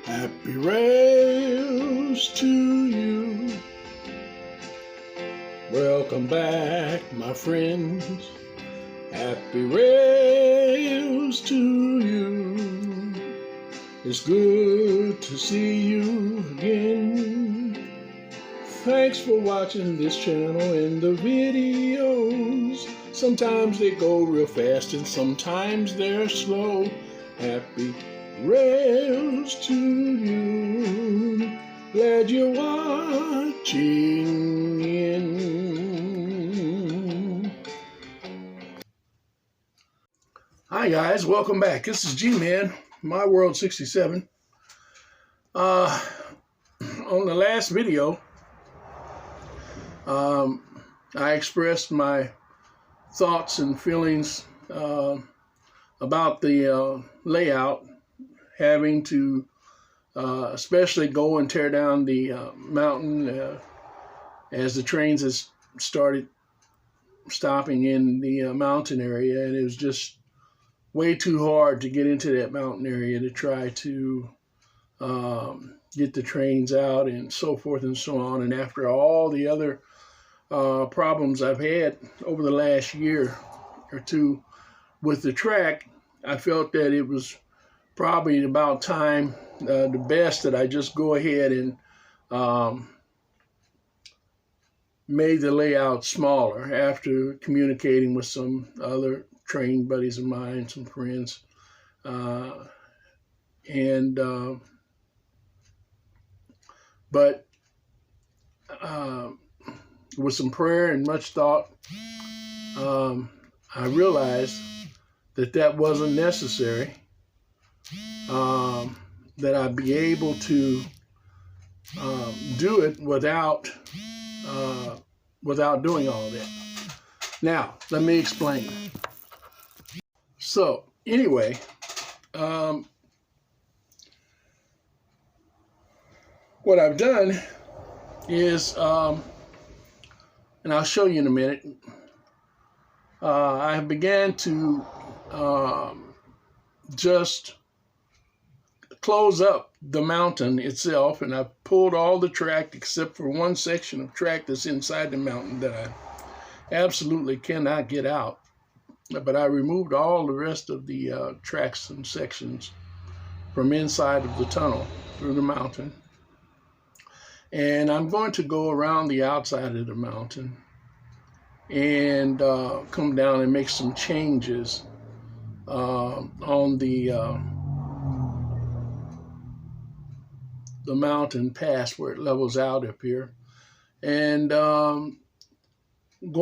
Happy rails to you. Welcome back, my friends. Happy rails to you. It's good to see you again. Thanks for watching this channel and the videos. Sometimes they go real fast and sometimes they're slow. Happy rails to you. Glad you're watching in. Hi guys, welcome back. This is G-Man, My World 67. On the last video, I expressed my thoughts and feelings about the layout, having to especially go and tear down the mountain as the trains has started stopping in the mountain area, and it was just way too hard to get into that mountain area to try to get the trains out and so forth and so on. And after all the other problems I've had over the last year or two with the track, I felt that it was probably about time, the best, that I just go ahead and made the layout smaller after communicating with some other train buddies of mine, some friends, but with some prayer and much thought, I realized that wasn't necessary, that I'd be able to do it without doing all that. Now, let me explain. So, anyway, what I've done is, and I'll show you in a minute, I began to just close up the mountain itself, and I've pulled all the track except for one section of track that's inside the mountain that I absolutely cannot get out. But I removed all the rest of the tracks and sections from inside of the tunnel through the mountain. And I'm going to go around the outside of the mountain and come down and make some changes on the mountain pass where it levels out up here, and go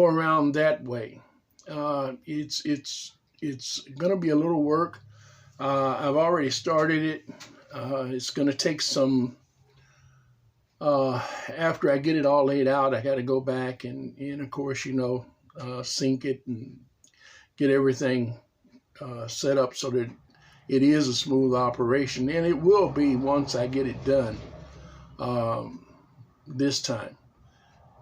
around that way. It's going to be a little work. I've already started it. It's going to take some. After I get it all laid out, I got to go back and of course, sync it and get everything set up so that it is a smooth operation, and it will be once I get it done this time.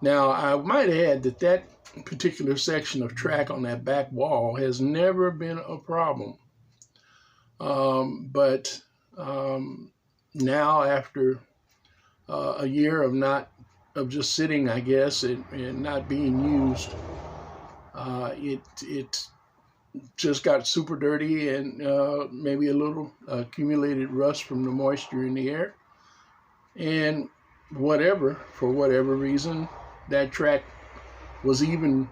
Now, I might add that particular section of track on that back wall has never been a problem. But now, after a year of just sitting, I guess, and not being used, it just got super dirty, and maybe a little accumulated rust from the moisture in the air, and for whatever reason, that track was even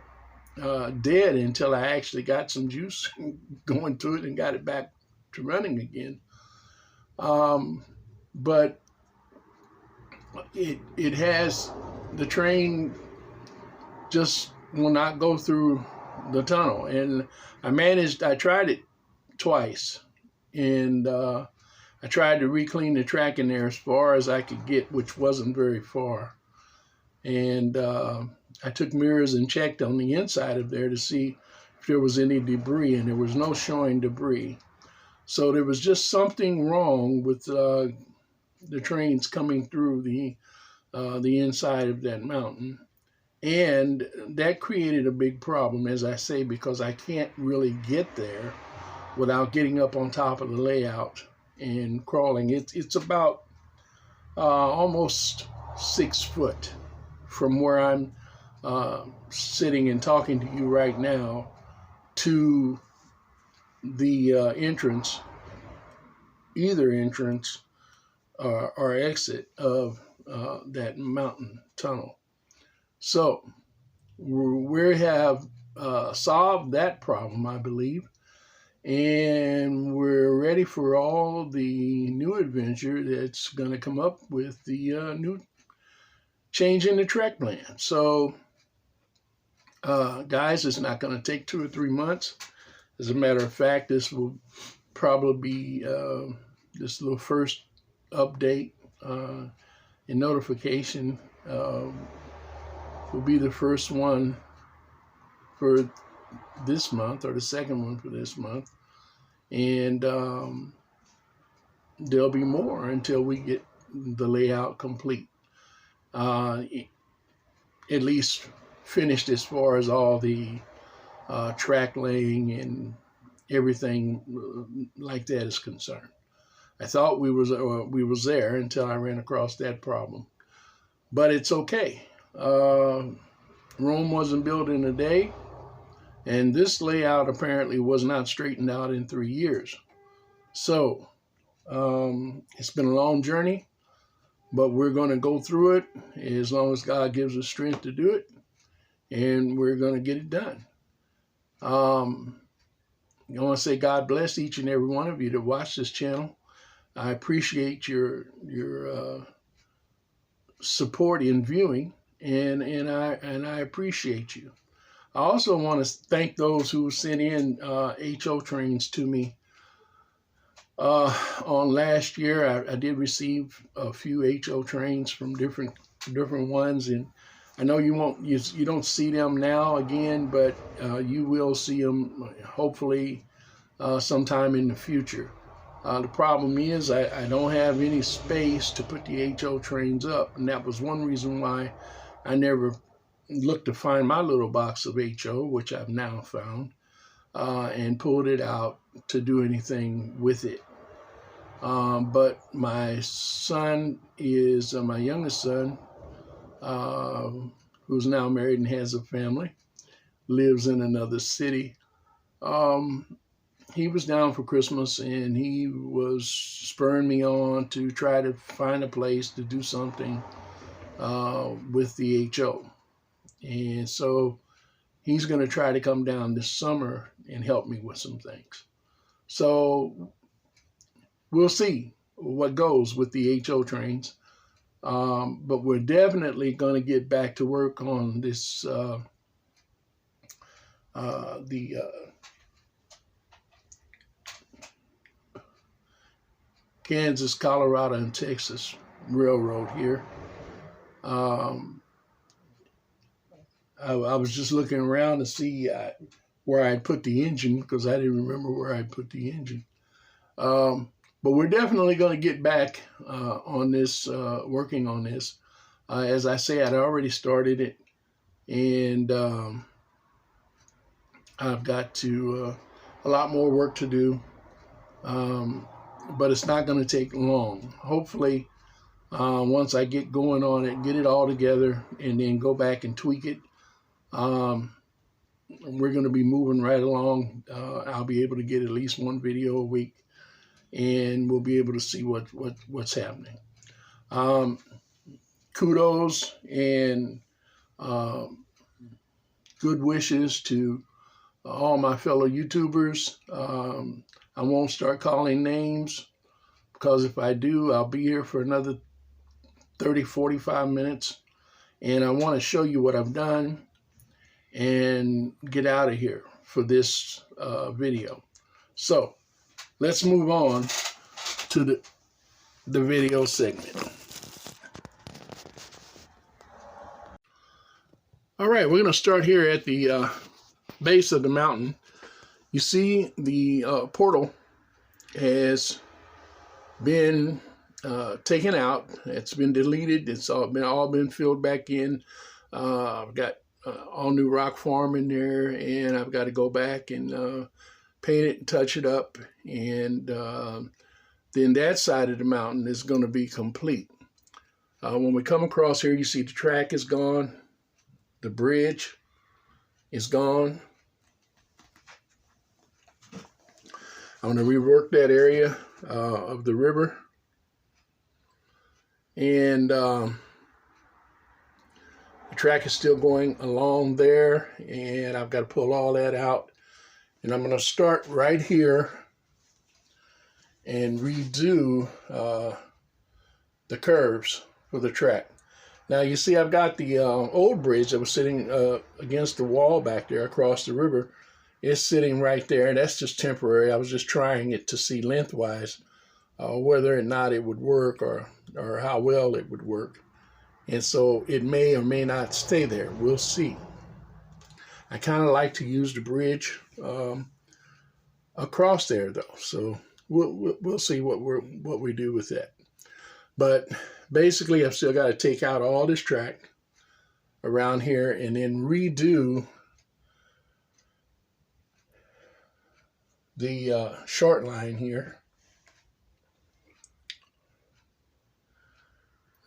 dead until I actually got some juice going to it and got it back to running again. But it has, the train just will not go through the tunnel, and I tried it twice, and I tried to re-clean the track in there as far as I could get, which wasn't very far, and I took mirrors and checked on the inside of there to see if there was any debris, and there was no showing debris. So there was just something wrong with the trains coming through the inside of that mountain. And that created a big problem, as I say, because I can't really get there without getting up on top of the layout and crawling. It's about almost 6 foot from where I'm sitting and talking to you right now to the entrance, either entrance or exit of that mountain tunnel. So we have solved that problem, I believe, and we're ready for all the new adventure that's going to come up with the new change in the trek plan. So, guys, it's not going to take 2 or 3 months. As a matter of fact, this will probably be this little first update and notification will be the first one for this month, or the second one for this month, and there'll be more until we get the layout complete, at least finished as far as all the track laying and everything like that is concerned. I thought we was there until I ran across that problem, but it's okay. Rome wasn't built in a day, and this layout apparently was not straightened out in 3 years. So it's been a long journey, but we're going to go through it as long as God gives us strength to do it, and we're going to get it done. I want to say God bless each and every one of you that watch this channel. I appreciate your support in viewing, and I appreciate you. I also want to thank those who sent in HO trains to me on last year. I did receive a few HO trains from different ones, and I know you don't see them now again, but you will see them hopefully sometime in the future. The problem is I don't have any space to put the HO trains up, and that was one reason why I never looked to find my little box of HO, which I've now found, and pulled it out to do anything with it. But my son is, my youngest son, who's now married and has a family, lives in another city. He was down for Christmas, and he was spurring me on to try to find a place to do something with the HO. And so he's going to try to come down this summer and help me with some things. So we'll see what goes with the HO trains. But we're definitely going to get back to work on this, Kansas, Colorado, and Texas Railroad here. I was just looking around to see where I'd put the engine, because I didn't remember where I'd put the engine. But we're definitely going to get back on this, working on this. As I say, I'd already started it, and I've got a lot more work to do. But it's not going to take long. Hopefully, once I get going on it, get it all together, and then go back and tweak it, we're going to be moving right along. I'll be able to get at least one video a week, and we'll be able to see what's happening. Kudos and good wishes to all my fellow YouTubers. I won't start calling names, because if I do, I'll be here for another 30, 45 minutes. And I want to show you what I've done and get out of here for this video. So let's move on to the video segment. All right, we're going to start here at the base of the mountain. You see the portal has been taken out. It's been deleted. It's all been filled back in. I've got all new rock form in there, and I've got to go back and paint it and touch it up, and then that side of the mountain is going to be complete. When we come across here, you see the track is gone. The bridge is gone. I'm going to rework that area of the river. And the track is still going along there. And I've got to pull all that out. And I'm going to start right here and redo the curves for the track. Now you see I've got the old bridge that was sitting against the wall back there across the river. It's sitting right there, and that's just temporary. I was just trying it to see lengthwise whether or not it would work or how well it would work. And so it may or may not stay there. We'll see. I kind of like to use the bridge across there though. So we'll see what we do with that. But basically, I've still got to take out all this track around here and then redo the short line here.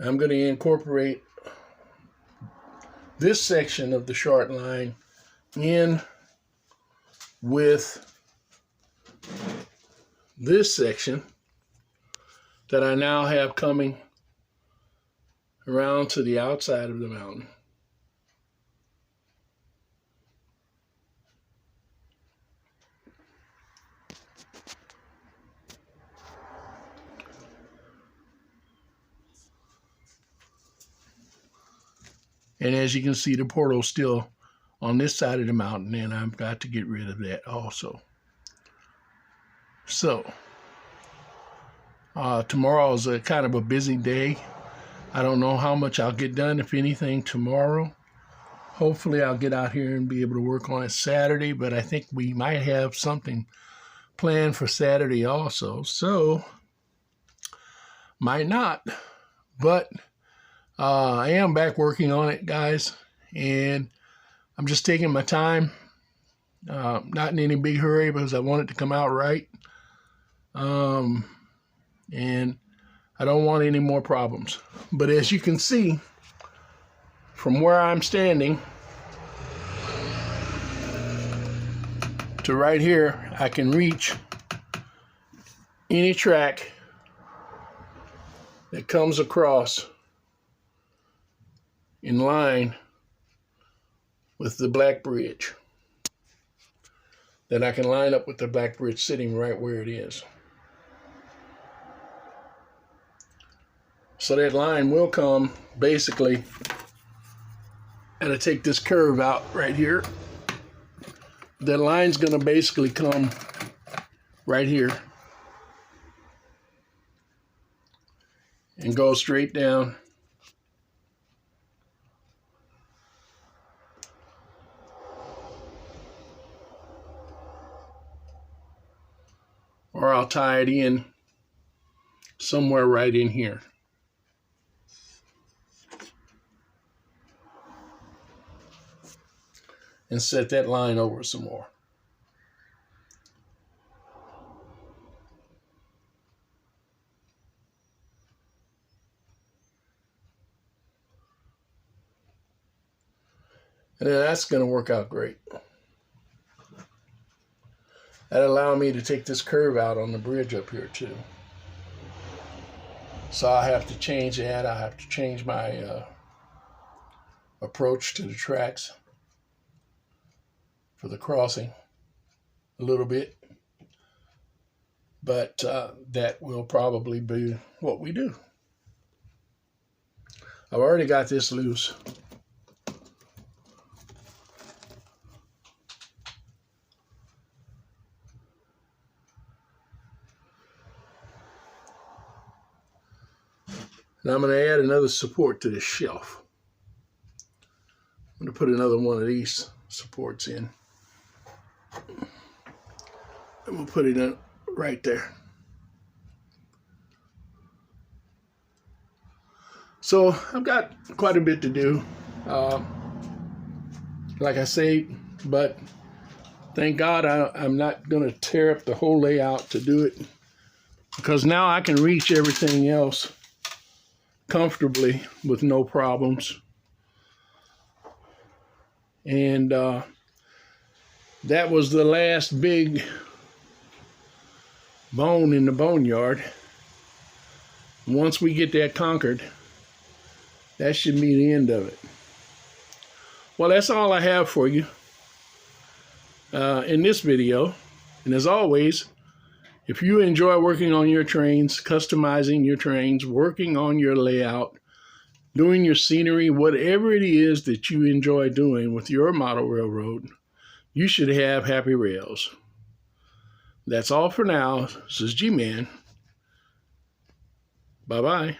I'm going to incorporate this section of the short line in with this section that I now have coming around to the outside of the mountain. And as you can see, the portal's still on this side of the mountain, and I've got to get rid of that also. So tomorrow is a kind of a busy day. I don't know how much I'll get done, if anything, tomorrow. Hopefully I'll get out here and be able to work on it Saturday, but I think we might have something planned for Saturday also. So, might not. But I am back working on it, guys. And I'm just taking my time. Not in any big hurry because I want it to come out right. And I don't want any more problems. But as you can see, from where I'm standing to right here, I can reach any track that comes across in line with the black bridge. Then I can line up with the black bridge sitting right where it is. So that line will come basically, and I take this curve out right here. That line's going to basically come right here and go straight down. Or I'll tie it in somewhere right in here. And set that line over some more. And then that's going to work out great. That'll allow me to take this curve out on the bridge up here too. So I have to change that. I have to change my approach to the tracks for the crossing a little bit, but that will probably be what we do. I've already got this loose. Now I'm going to add another support to this shelf. I'm going to put another one of these supports in. And we'll put it in right there. So I've got quite a bit to do, like I say, but thank God I'm not going to tear up the whole layout to do it. because now I can reach everything else comfortably with no problems. And that was the last big bone in the boneyard. Once we get that conquered, that should be the end of it. Well, that's all I have for you in this video. And as always, if you enjoy working on your trains, customizing your trains, working on your layout, doing your scenery, whatever it is that you enjoy doing with your model railroad, you should have happy rails. That's all for now. This is G-Man. Bye-bye.